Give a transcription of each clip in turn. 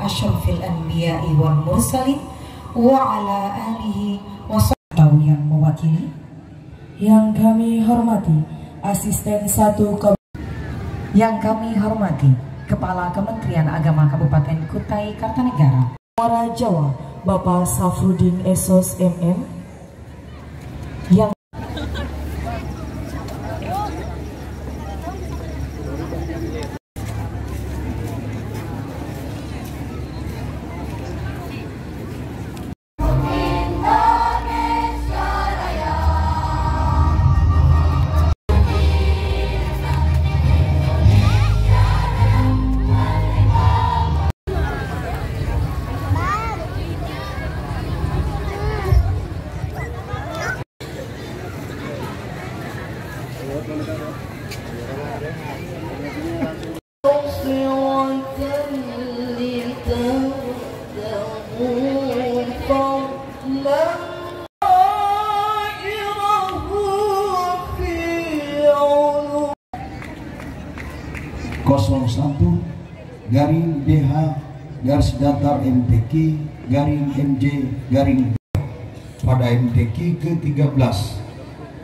asyrafil anbiya'i wal mursalin wa ala alihi wa sahbihi yang mewakili. Yang kami hormati Asisten 1 Yang kami hormati Kepala Kementerian Agama Kabupaten Kutai Kartanegara, Muara Jawa Bapak Safrudin Esos MM. Yang garing DH garis datar MTQ garing MJ garing pada MTQ ke-13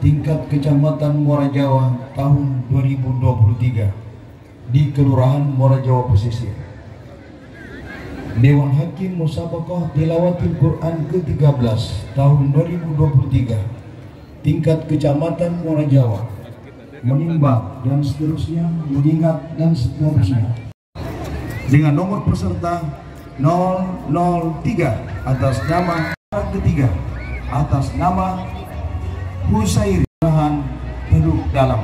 tingkat Kecamatan Muara Jawa tahun 2023 di Kelurahan Muara Jawa Pesisir. Dewan Hakim Musabaqah Tilawatil Quran ke-13 tahun 2023 tingkat Kecamatan Muara Jawa menimbang dan seterusnya, mengingat dan seterusnya, dengan nomor peserta 003 atas nama ketiga atas nama Husairi Teluk Dalam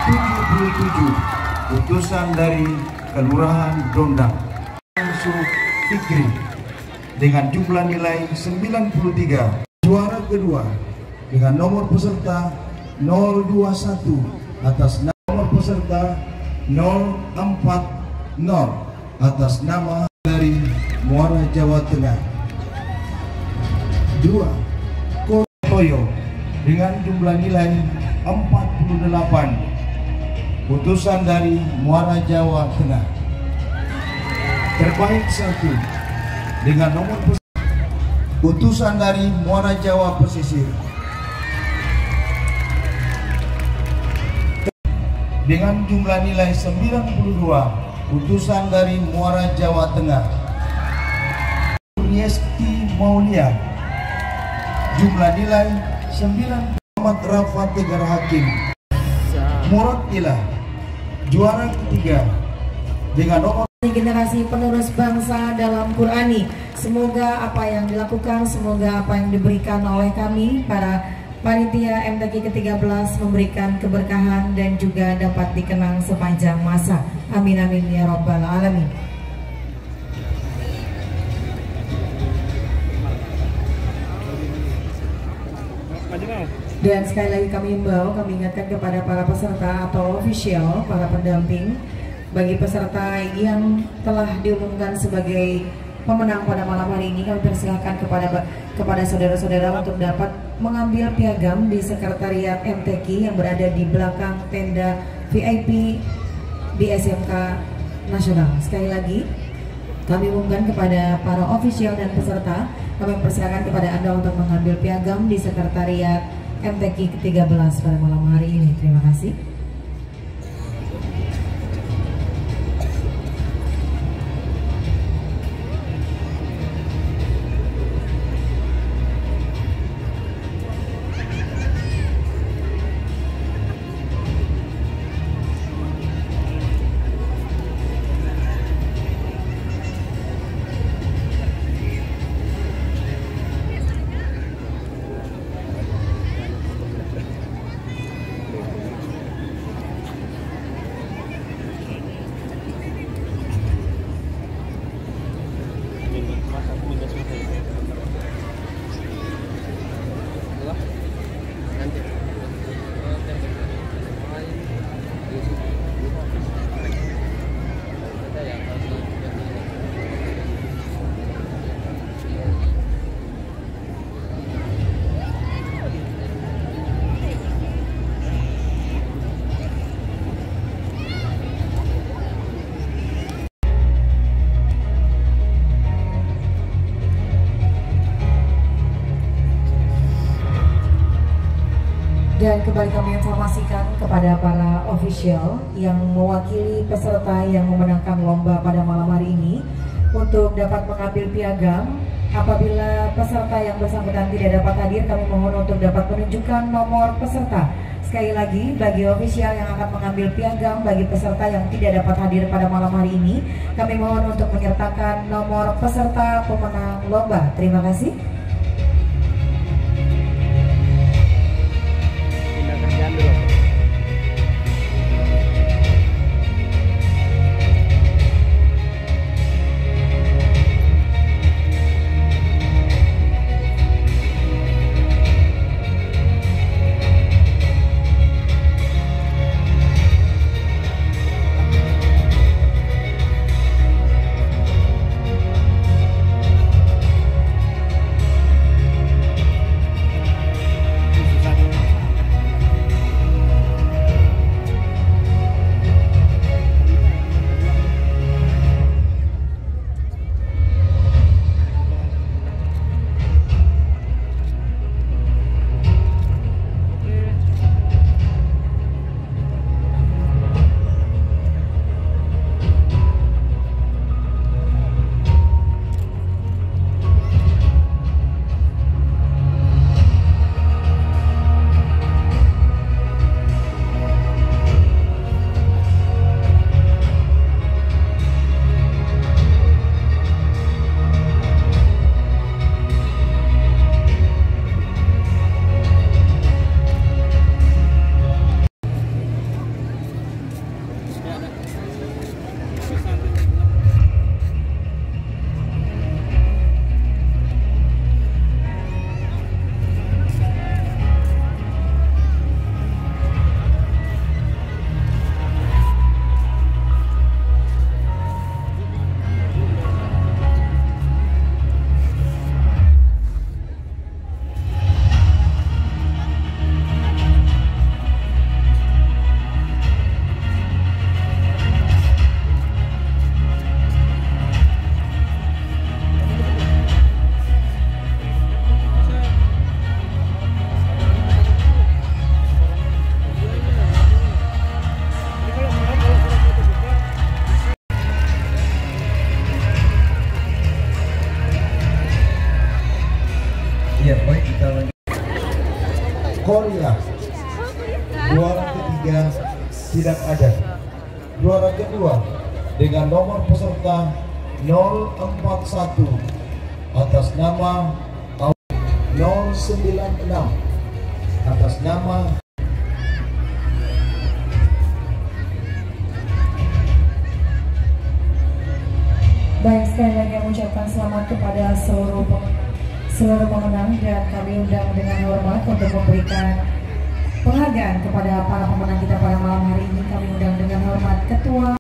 77 utusan dari Kelurahan Dondang Fikri dengan jumlah nilai 93. Juara kedua dengan nomor peserta 021 atas nomor peserta 040 atas nama dari Muara Jawa Tengah. 2. Kotoyo dengan jumlah nilai 48 utusan dari Muara Jawa Tengah. Terbaik 1 dengan nomor peserta utusan dari Muara Jawa Pesisir dengan jumlah nilai 92 utusan dari Muara Jawa Tengah. Yeski Maulia jumlah nilai 9. Muhammad Rafa Tegar Hakim Murad Ilah juara ketiga dengan nomor generasi penerus bangsa dalam Qurani. Semoga apa yang dilakukan, semoga apa yang diberikan oleh kami para Panitia MTQ ke-13 memberikan keberkahan dan juga dapat dikenang sepanjang masa. Amin amin ya rabbal alamin. Dan sekali lagi kami himbau, kami ingatkan kepada para peserta atau official, para pendamping, bagi peserta yang telah diumumkan sebagai pemenang pada malam hari ini, kami persilahkan kepada saudara-saudara untuk dapat mengambil piagam di sekretariat MTQ yang berada di belakang tenda VIP di SMK Nasional. Sekali lagi kami umumkan kepada para official dan peserta, kami persilahkan kepada Anda untuk mengambil piagam di sekretariat MTQ ke-13 pada malam hari ini. Terima kasih. Dan kembali kami informasikan kepada para official yang mewakili peserta yang memenangkan lomba pada malam hari ini untuk dapat mengambil piagam. Apabila peserta yang bersangkutan tidak dapat hadir, kami mohon untuk dapat menunjukkan nomor peserta. Sekali lagi, bagi official yang akan mengambil piagam bagi peserta yang tidak dapat hadir pada malam hari ini, kami mohon untuk menyertakan nomor peserta pemenang lomba. Terima kasih. Ya, baik, kita lanjut. Korea, juara ketiga tidak ada. Juara kedua dengan nomor peserta 041 atas nama 096 atas nama Baik, sekali lagi kami ucapkan selamat kepada seluruh pemenang dan kami undang dengan hormat untuk memberikan penghargaan kepada para pemenang kita pada malam hari ini. Kami undang dengan hormat Ketua.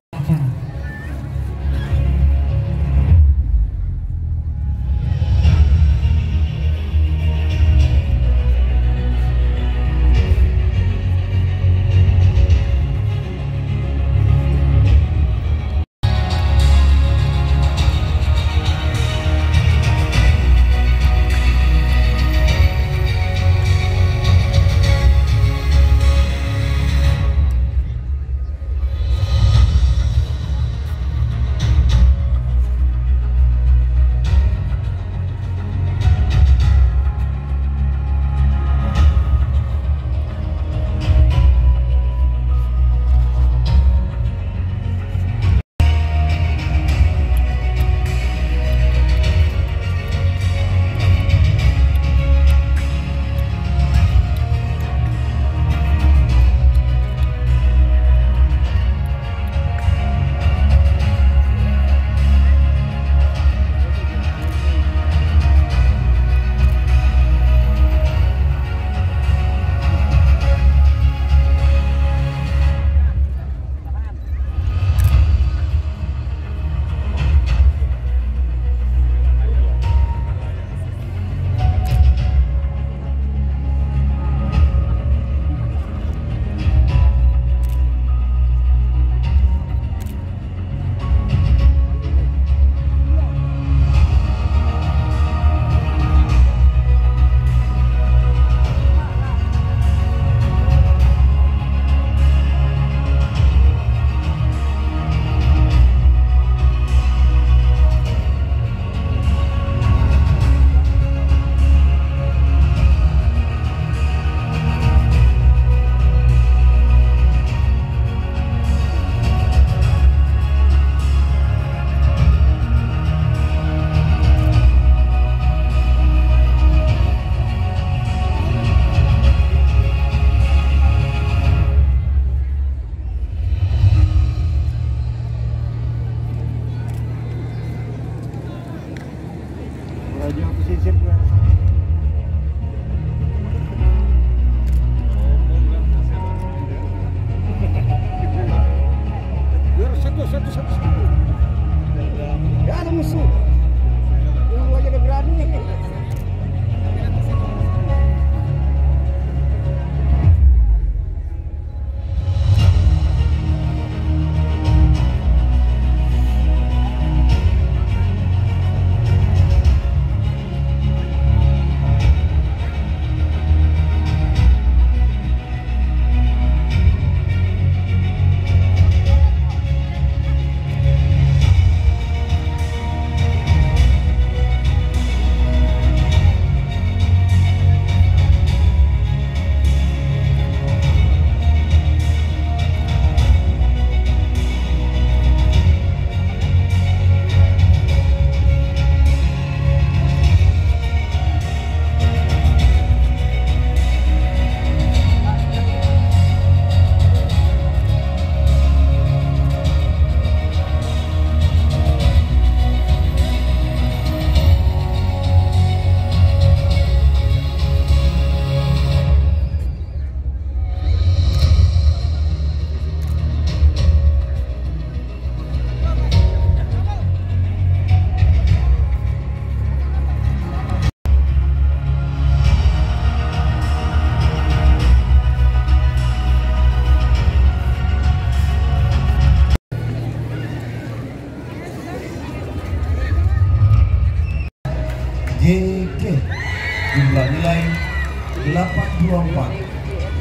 84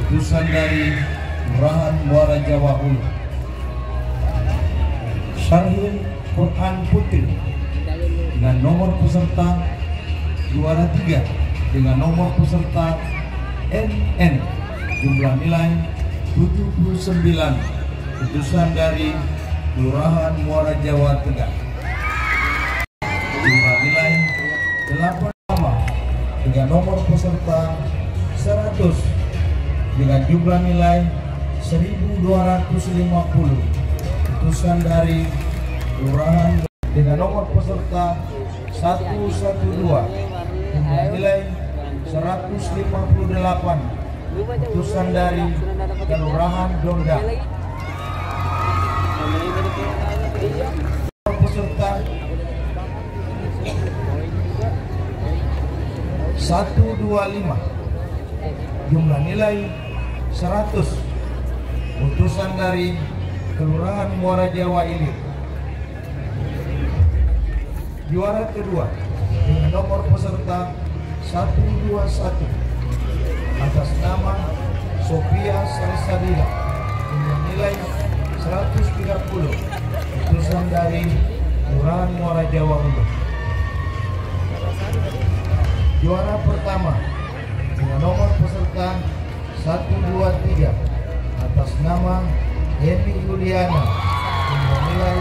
putusan dari Kelurahan Muara Jawa Ulu. Syarhil Quran Putri dengan nomor peserta juara 3 dengan nomor peserta NN jumlah nilai 79 putusan dari Kelurahan Muara Jawa Tengah jumlah nilai 8 dengan nomor peserta 100 dengan jumlah nilai 1250 putusan dari Kelurahan dengan nomor peserta 112 jumlah nilai 158 putusan dari Kelurahan Donda. Peserta 125 jumlah nilai 100 putusan dari Kelurahan Muara Jawa Ilir. Juara kedua dengan nomor peserta 121 atas nama Sophia Salsadila dengan nilai 130 putusan dari Kelurahan Muara Jawa Ulu. Juara pertama dengan nomor peserta 123 atas nama Emi Yuliana dengan nilai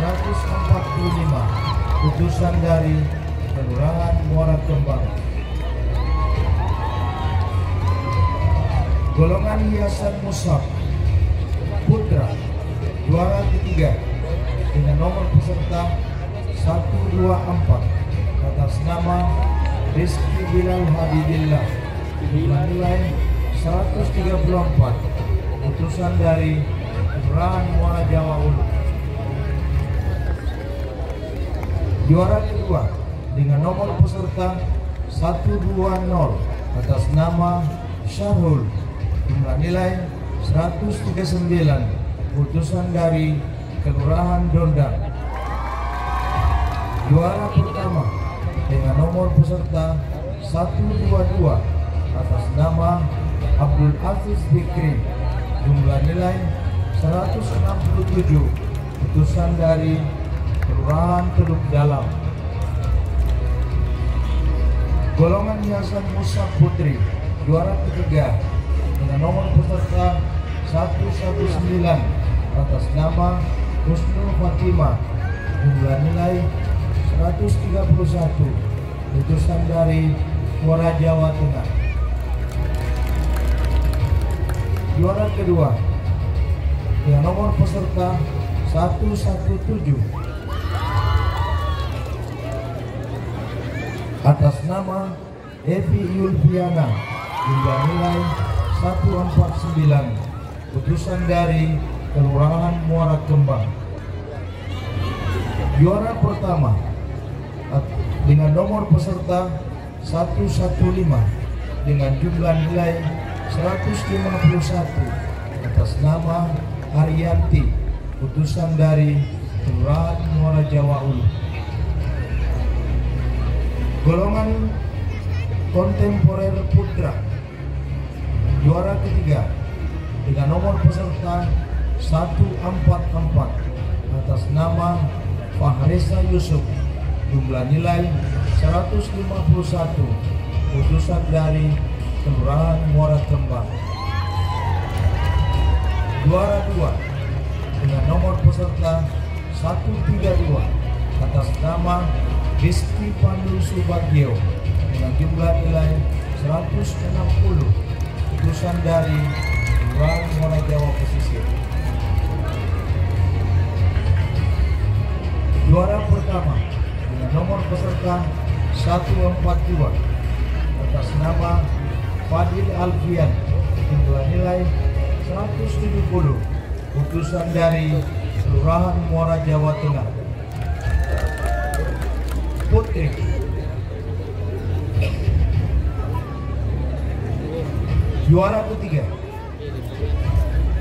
145 putusan dari Kelurahan Muara Kembang. Golongan hiasan mushaf putra juara ketiga dengan nomor peserta 124 atas nama Rizky Bilal Habibillah dengan nilai 134 putusan dari Kelurahan Muara Jawa Ulu. Juara kedua dengan nomor peserta 120 atas nama Syarul dengan nilai 139 putusan dari Kelurahan Donda. Juara pertama dengan nomor peserta 122 atas nama Abdul Aziz Fikri jumlah nilai 167 putusan dari Kelurahan Teluk Dalam. Golongan hiasan mushaf putri juara ketiga dengan nomor peserta 119 atas nama Husnul Fatimah jumlah nilai 131 putusan dari Muara Jawa Tengah. Juara kedua dengan nomor peserta 117 atas nama Evi Yulfiana jumlah nilai 149 putusan dari Kelurahan Muara Kembang. Juara pertama dengan nomor peserta 115 dengan jumlah nilai 151 atas nama Haryanti putusan dari Kelurahan Muara Jawa Ulu. Golongan kontemporer putra juara ketiga dengan nomor peserta 144 atas nama Fahresa Yusuf jumlah nilai 151 putusan dari Kelurahan Muara Kembang. Juara dua dengan nomor peserta 132 atas nama Rizky Pandu Subagio dengan jumlah nilai 160 putusan dari Kelurahan Muara Jawa Pesisir. Juara pertama dengan nomor peserta 142 atas nama Fadil Alfian jumlah nilai 170 putusan dari Kelurahan Muara Jawa Tengah. Putri juara ketiga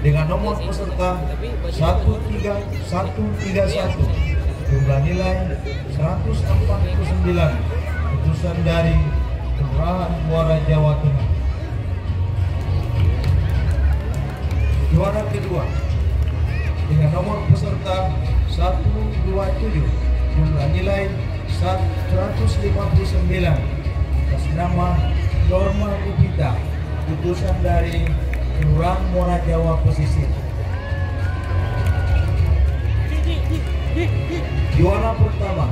dengan nomor peserta 131 jumlah nilai 149 putusan dari Kelurahan Muara Jawa Tengah. utusan dari Kelurahan Muara Jawa Pesisir. Juara pertama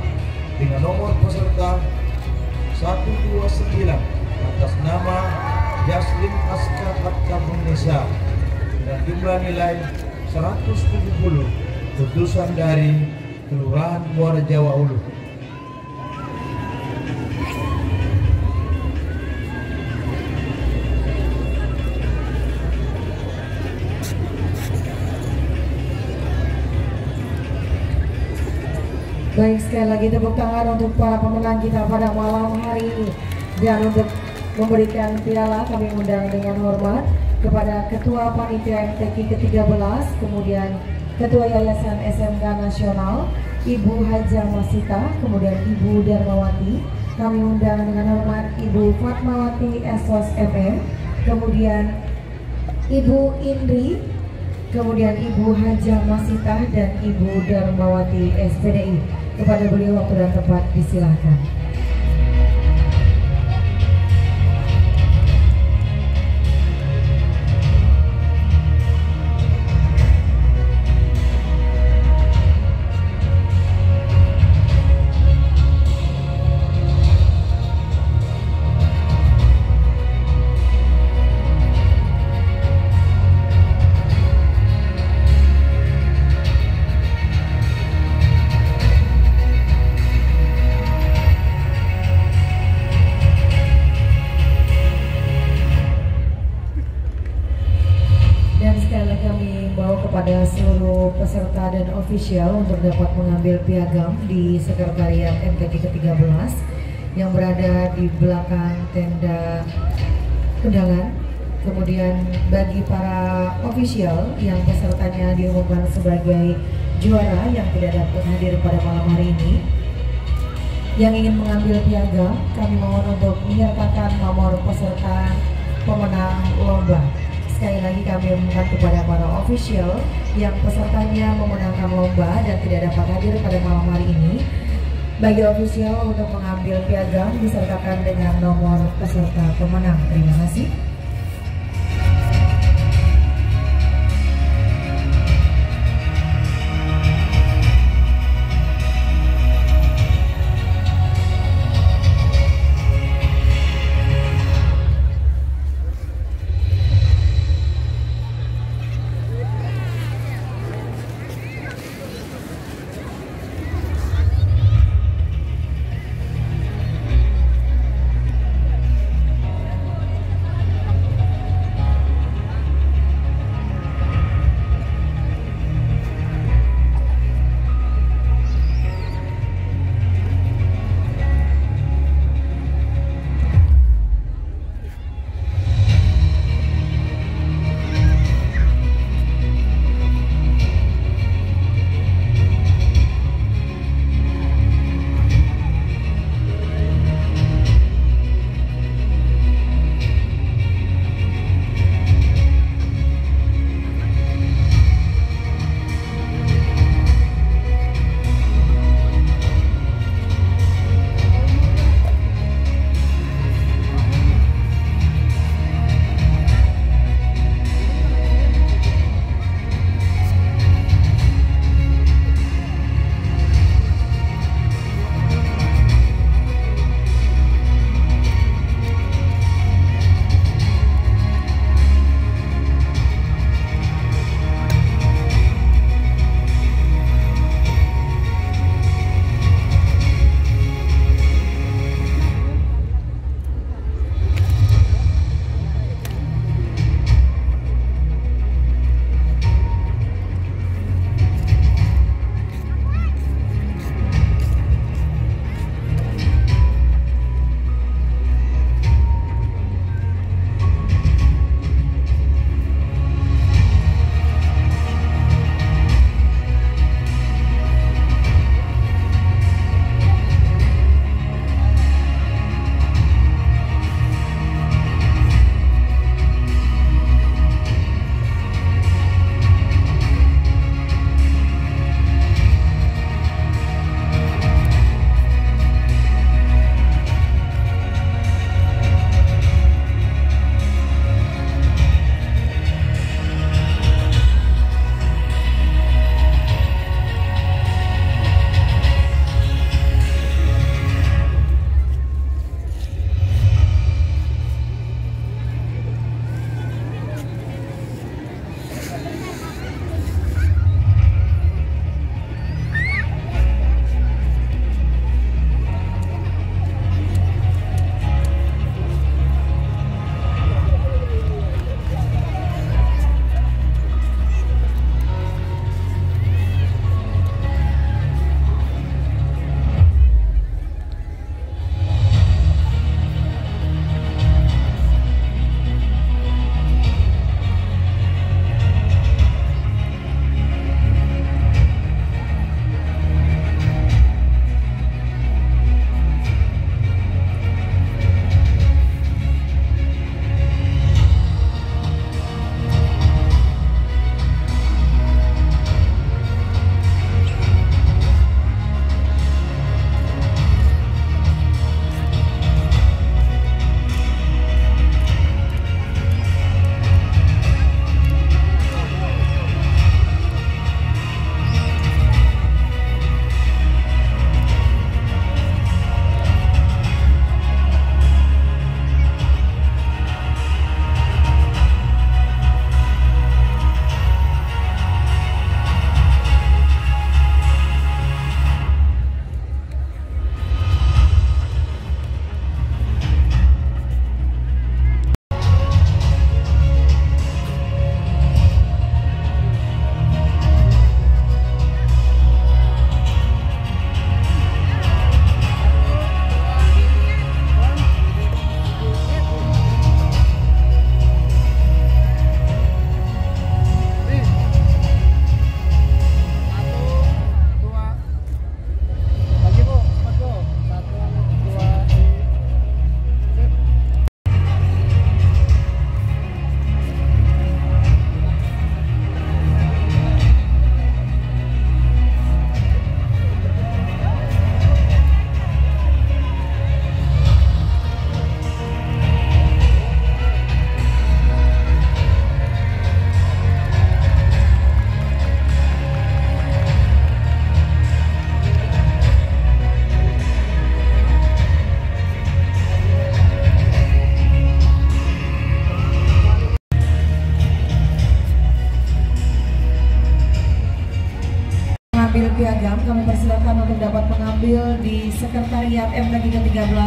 dengan nomor peserta 129 atas nama Yaslin Aska Atta dengan jumlah nilai 170, utusan dari Kelurahan Muara Jawa Ulu. Baik, sekali lagi tepuk tangan untuk para pemenang kita pada malam hari ini. Dan untuk memberikan piala kami undang dengan hormat kepada Ketua Panitia MTQ ke-13, kemudian Ketua Yayasan SMK Nasional Ibu Haja Masita, kemudian Ibu Darmawati. Kami undang dengan hormat Ibu Fatmawati Esos MM, kemudian Ibu Indri, kemudian Ibu Haja Masita dan Ibu Darmawati SPDI. Kepada beliau waktu dan tempat disilahkan. Kepada seluruh peserta dan ofisial untuk dapat mengambil piagam di Sekretariat MTQ ke-13 yang berada di belakang tenda undangan. Kemudian bagi para ofisial yang pesertanya diumumkan sebagai juara yang tidak dapat hadir pada malam hari ini, yang ingin mengambil piagam, kami mohon untuk menyertakan nomor peserta pemenang lomba. Sekali lagi kami umumkan kepada para official yang pesertanya memenangkan lomba dan tidak dapat hadir pada malam hari ini. Bagi official untuk mengambil piagam disertakan dengan nomor peserta pemenang. Terima kasih.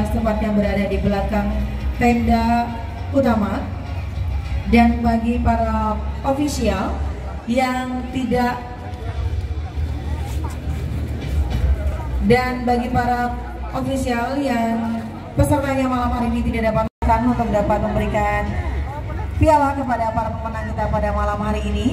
Polres tepatnya berada di belakang tenda utama. Dan bagi para ofisial yang tidak pesertanya malam hari ini tidak dapat untuk dapat memberikan piala kepada para pemenang kita pada malam hari ini.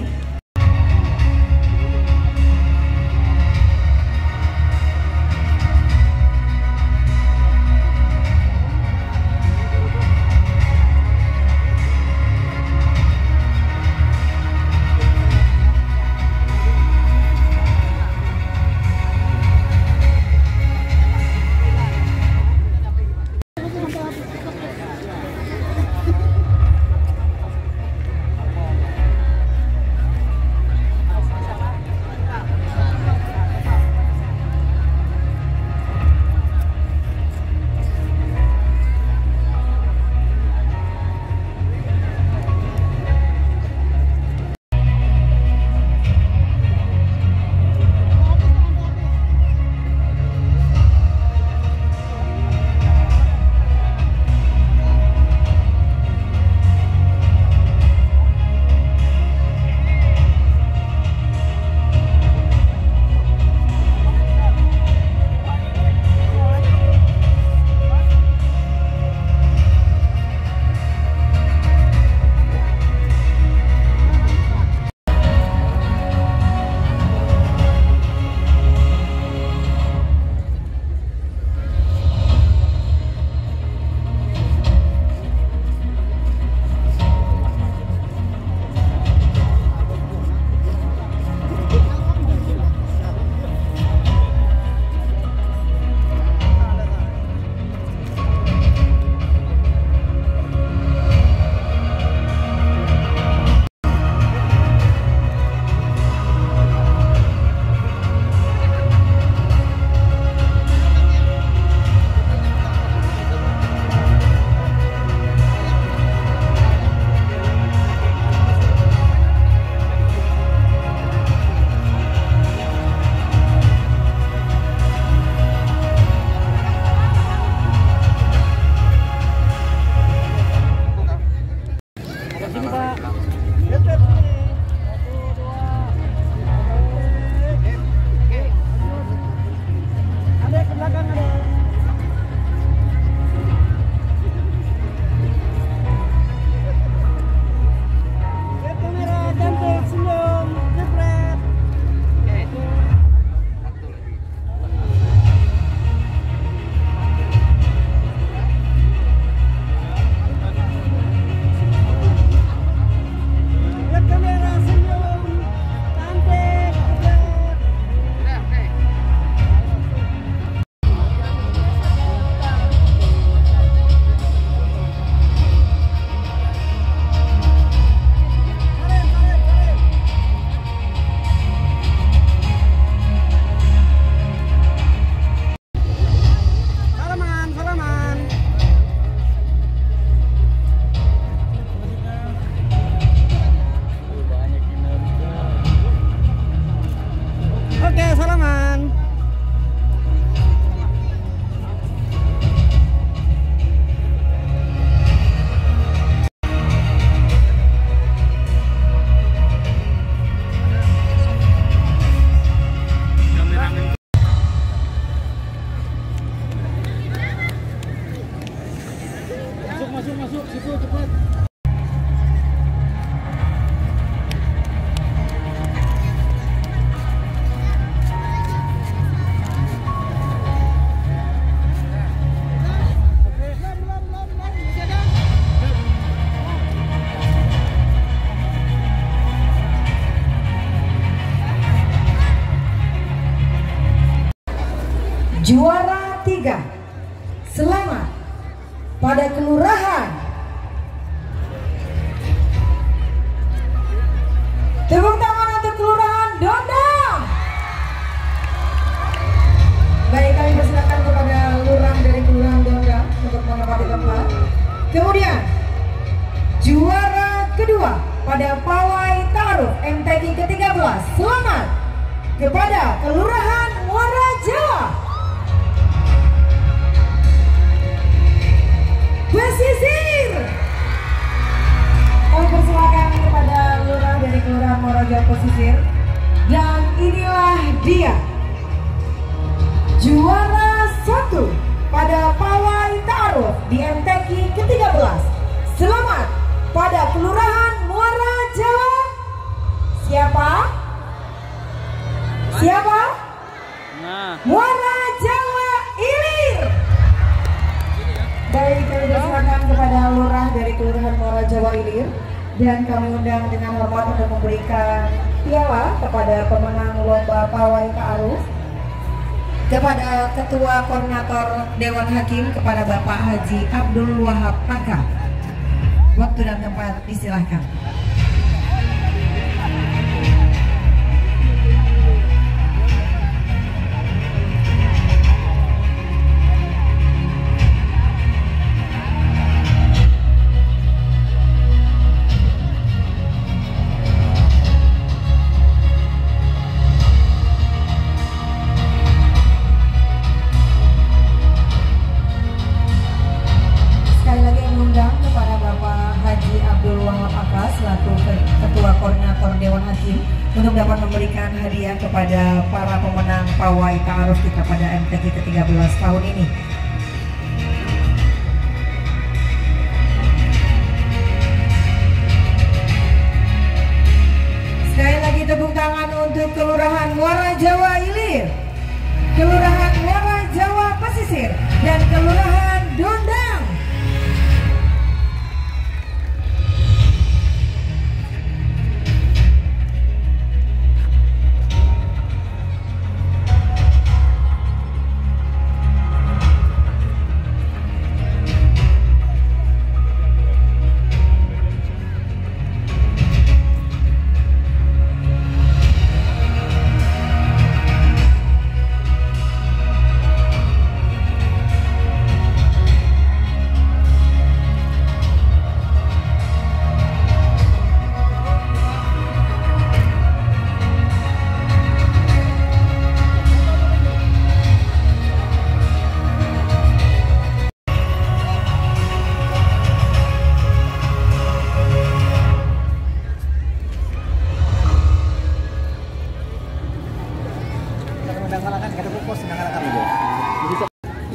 Juara 3, selamat pada kelurahan. Tepuk tangan untuk kelurahan Dondang. Baik, kami persilakan kepada lurah dari kelurahan Dondang untuk menempati tempat. Kemudian juara kedua pada pawai taruh MTQ ke-13, selamat kepada kelurahan Muara Jawa. Pesisir. Kami persilakan kepada lurah dari Kelurahan Muara Jawa Pesisir. Dan inilah dia juara 1 pada pawai ta'aruf di MTQ ke-13. Selamat pada Kelurahan Muara Jawa. Siapa? Siapa? Muara Jawa Ilir. Baik, kami persilakan kepada lurah dari Kelurahan Muara Jawa Ilir. Dan kami undang dengan hormat untuk memberikan piala kepada pemenang lomba pawai ta'aruf, kepada Ketua Koordinator Dewan Hakim, kepada Bapak Haji Abdul Wahab Maka. Waktu dan tempat disilahkan. Ketua Koordinator Dewan Hakim untuk dapat memberikan hadiah kepada para pemenang pawai ta'aruf kita pada MTQ ke-13 tahun ini. Sekali lagi tepuk tangan untuk Kelurahan Muara Jawa Ilir, Kelurahan Muara Jawa Pesisir, dan Kelurahan Dondang.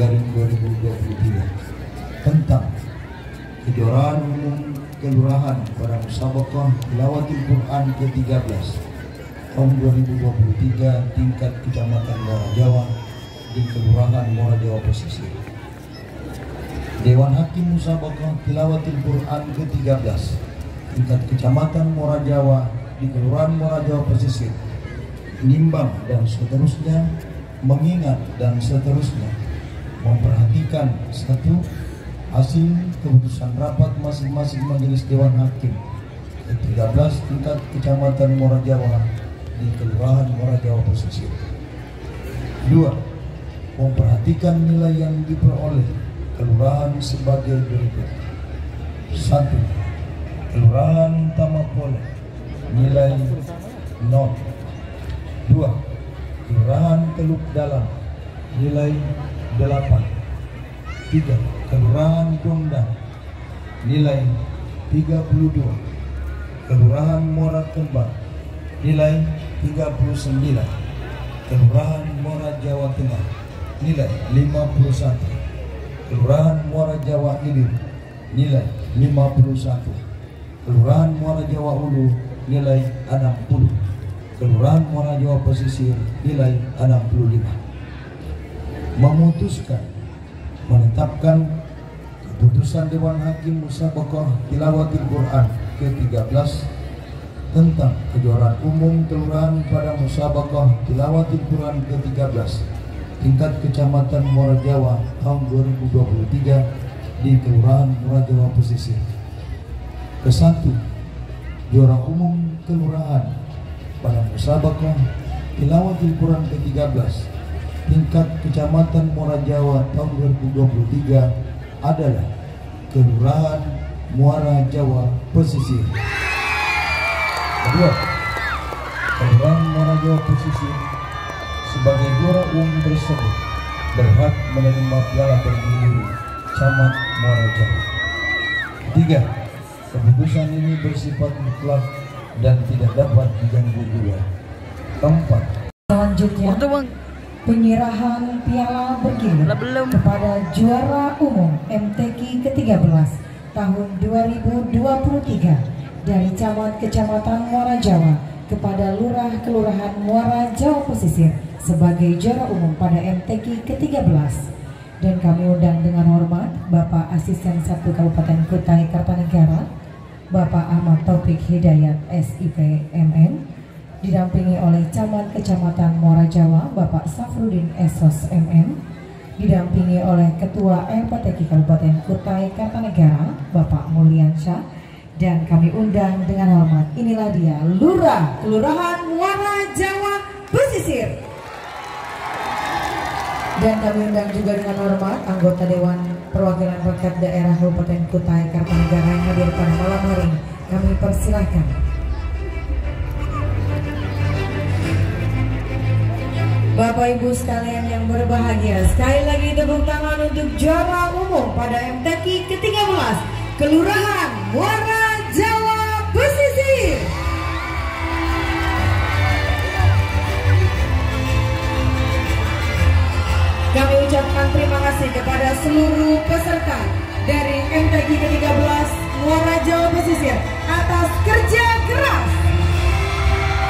Garing 2023 tentang kejuaraan umum kelurahan pada musabaqah tilawatil Quran ke-13 tahun 2023 tingkat Kecamatan Muara Jawa di Kelurahan Muara Jawa Pesisir. Dewan Hakim musabaqah tilawatil Quran ke-13 tingkat Kecamatan Muara Jawa di Kelurahan Muara Jawa Pesisir menimbang dan seterusnya, mengingat dan seterusnya, memperhatikan satu, hasil keputusan rapat masing-masing majelis Dewan Hakim ke-13 tingkat Kecamatan Muara Jawa di Kelurahan Muara Jawa Pesisir. 2. Memperhatikan nilai yang diperoleh kelurahan sebagai berikut. 1. Kelurahan Tamapole nilai 0. 2. Kelurahan Teluk Dalam nilai 8. 3. Kelurahan Dondang nilai 32. Kelurahan Muara Kembang nilai 39. Kelurahan Muara Jawa Tengah nilai 51. Kelurahan Muara Jawa Ilir nilai 51. Kelurahan Muara Jawa Ulu nilai 60. Kelurahan Muara Jawa Pesisir nilai 65. Memutuskan menetapkan keputusan Dewan Hakim musabaqah tilawatil Quran ke-13 tentang kejuaraan umum kelurahan pada musabaqah tilawatil Quran ke-13 tingkat Kecamatan Muara Jawa tahun 2023 di Kelurahan Muara Jawa Pesisir. Ke-1, juara umum kelurahan pada musabaqah tilawatil Quran ke-13 tingkat Kecamatan Muara Jawa tahun 2023 adalah Kelurahan Muara Jawa Pesisir. Kedua, Kelurahan Muara Jawa Pesisir sebagai juara umum tersebut berhak menerima piala berdiri Camat Muara Jawa. 3. Keputusan ini bersifat mutlak dan tidak dapat diganggu gugat. 4. Selanjutnya penyerahan piala bergilir kepada juara umum MTQ ke-13 tahun 2023 dari Camat Kecamatan Muara Jawa kepada Lurah Kelurahan Muara Jawa Pesisir sebagai juara umum pada MTQ ke-13. Dan kami undang dengan hormat Bapak Asisten 1 Kabupaten Kutai Kartanegara, Bapak Ahmad Taufik Hidayat SIP MN, didampingi oleh Camat Kecamatan Muara Jawa Bapak Safrudin Esos MN, didampingi oleh Ketua LPTQ Kabupaten Kutai Kartanegara Bapak Mulyansyah, dan kami undang dengan hormat, inilah dia Lurah Kelurahan Muara Jawa Pesisir. Dan kami undang juga dengan hormat anggota Dewan Perwakilan Rakyat Daerah Kabupaten Kutai Kartanegara yang hadir pada malam hari ini. Kami persilahkan. Bapak Ibu sekalian yang berbahagia, sekali lagi tepuk tangan untuk juara umum pada MTQ ke-13 Kelurahan Muara Jawa Pesisir. Kami ucapkan terima kasih kepada seluruh peserta dari MTQ ke-13 Muara Jawa Pesisir atas kerja keras.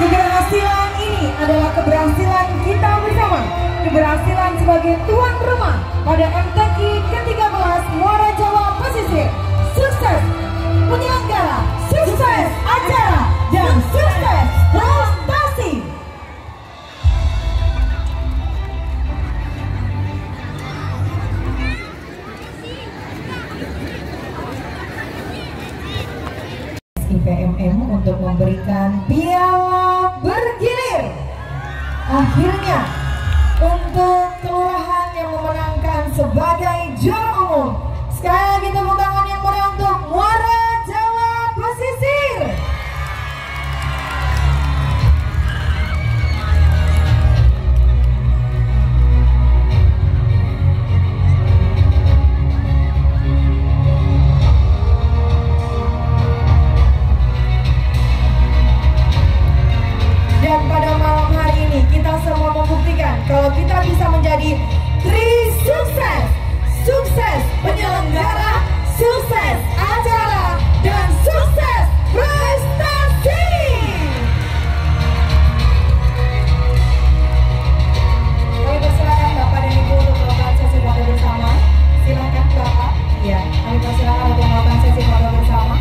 Keberhasilan ini adalah keberhasilan kita bersama, keberhasilan sebagai tuan rumah pada MTQ ke-13 Muara Jawa Pesisir. Sukses penyelenggara, sukses acara, dan sukses prestasi. IPMM untuk memberikan piala bergilir. Akhirnya untuk kelurahan yang memenangkan sebagai juara umum. Sekali lagi tepuk tangan yang meriah untuk Muara Jawa Pesisir. Dan pada malam hari ini kita semua membuktikan kalau kita bisa menjadi sukses, sukses penyelenggara, sukses acara, dan sukses prestasi. Kami persilakan Bapak dan Ibu untuk melakukan sesi foto bersama. Silakan Bapak. Ya, kami persilakan untuk melakukan sesi foto bersama.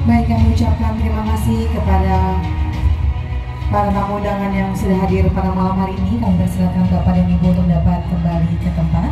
Baik, kami ucapkan terima kasih kepada para tamu undangan yang sudah hadir pada malam hari ini. Kami persilakan Bapak dan Ibu untuk dapat kembali ke tempat.